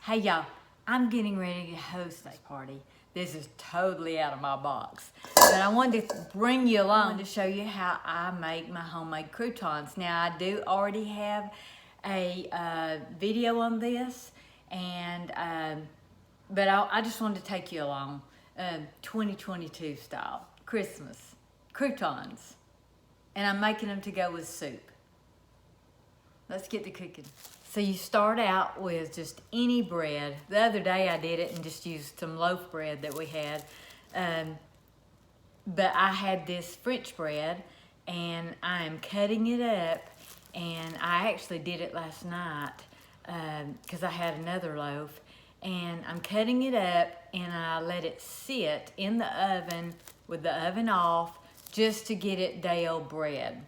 Hey y'all, I'm getting ready to host a party. This is totally out of my box, but I wanted to bring you along to show you how I make my homemade croutons. Now I do already have a video on this, and but I just wanted to take you along, 2022 style, Christmas croutons, and I'm making them to go with soup. Let's get to cooking. So you start out with just any bread. The other day I did it and just used some loaf bread that we had. But I had this French bread and I am cutting it up, and I actually did it last night because I had another loaf, and I'm cutting it up and I let it sit in the oven with the oven off just to get it day old bread.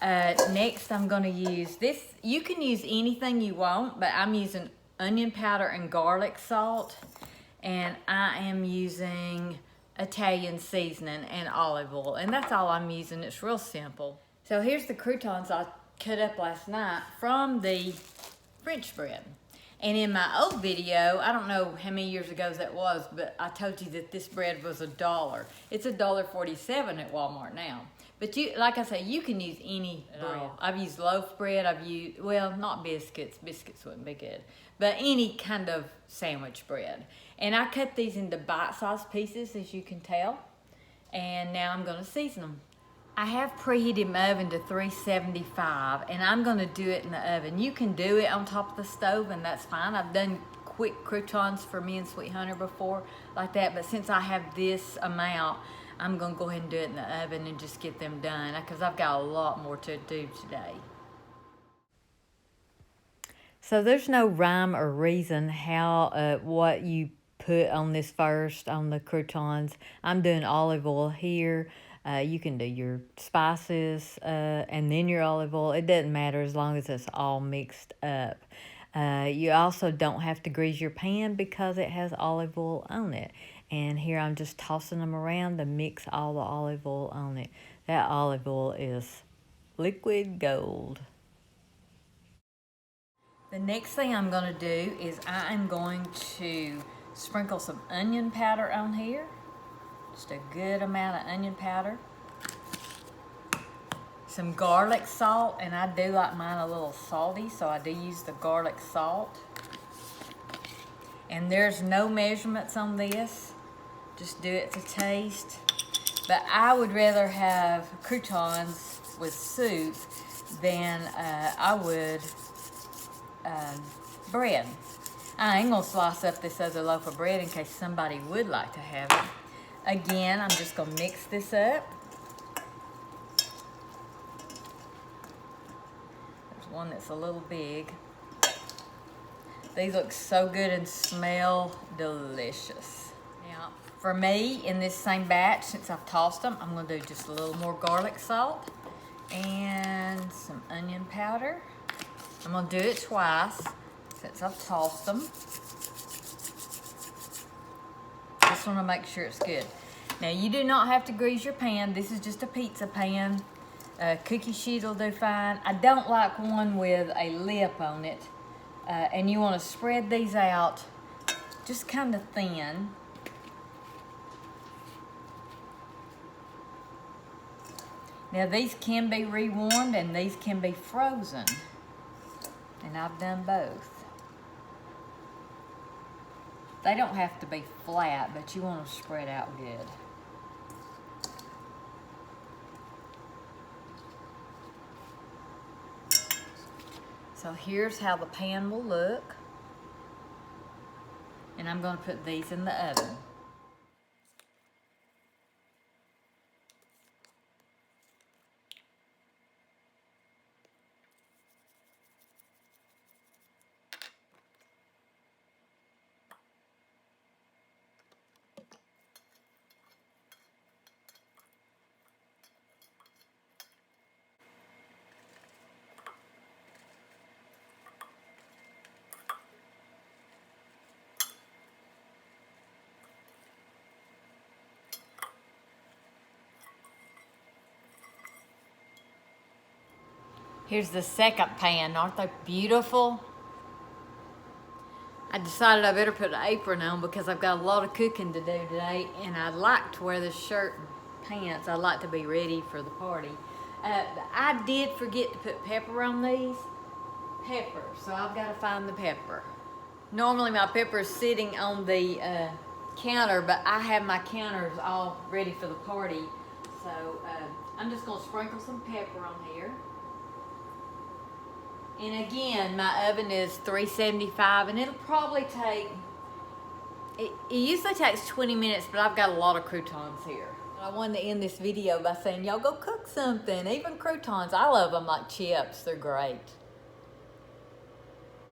Next I'm going to use this. You can use anything you want, but I'm using onion powder and garlic salt, and I am using Italian seasoning and olive oil, and that's all I'm using. It's real simple. So here's the croutons I cut up last night from the French bread. And in my old video, I don't know how many years ago that was, but I told you that this bread was $1. It's $1.47 at Walmart now. But you, like I say, you can use any bread. I've used loaf bread. I've used, well, not biscuits. Biscuits wouldn't be good. But any kind of sandwich bread. And I cut these into bite-sized pieces, as you can tell. And now I'm going to season them. I have preheated my oven to 375, and I'm going to do it in the oven. You can do it on top of the stove, and that's fine. I've done quick croutons for me and Sweet Hunter before like that, but since I have this amount, I'm going to go ahead and do it in the oven and just get them done because I've got a lot more to do today. So there's no rhyme or reason how what you put on this first, on the croutons. I'm doing olive oil here. You can do your spices and then your olive oil. It doesn't matter as long as it's all mixed up. You also don't have to grease your pan because it has olive oil on it. And here I'm just tossing them around to mix all the olive oil on it. That olive oil is liquid gold. The next thing I'm going to do is I'm going to sprinkle some onion powder on here. Just a good amount of onion powder. Some garlic salt, and I do like mine a little salty, so I do use the garlic salt. And there's no measurements on this. Just do it to taste. But I would rather have croutons with soup than I would bread. I ain't gonna slice up this other loaf of bread in case somebody would like to have it. Again, I'm just gonna mix this up. There's one that's a little big. These look so good and smell delicious. Now, for me, in this same batch, since I've tossed them, I'm gonna do just a little more garlic salt and some onion powder. I'm gonna do it twice since I've tossed them. Just wanna make sure it's good. Now, you do not have to grease your pan. This is just a pizza pan. Cookie sheet will do fine. I don't like one with a lip on it. And you wanna spread these out just kind of thin. Now, these can be rewarmed and these can be frozen. And I've done both. They don't have to be flat, but you want to spread out good. So here's how the pan will look. And I'm going to put these in the oven. Here's the second pan. Aren't they beautiful? I decided I better put an apron on because I've got a lot of cooking to do today, and I'd like to wear this shirt and pants. I'd like to be ready for the party. I did forget to put pepper on these. Pepper, so I've got to find the pepper. Normally my pepper is sitting on the counter, but I have my counters all ready for the party. So I'm just going to sprinkle some pepper on here. And again, my oven is 375, and it'll probably take, it usually takes 20 minutes, but I've got a lot of croutons here. I wanted to end this video by saying, y'all go cook something, even croutons. I love them like chips, they're great.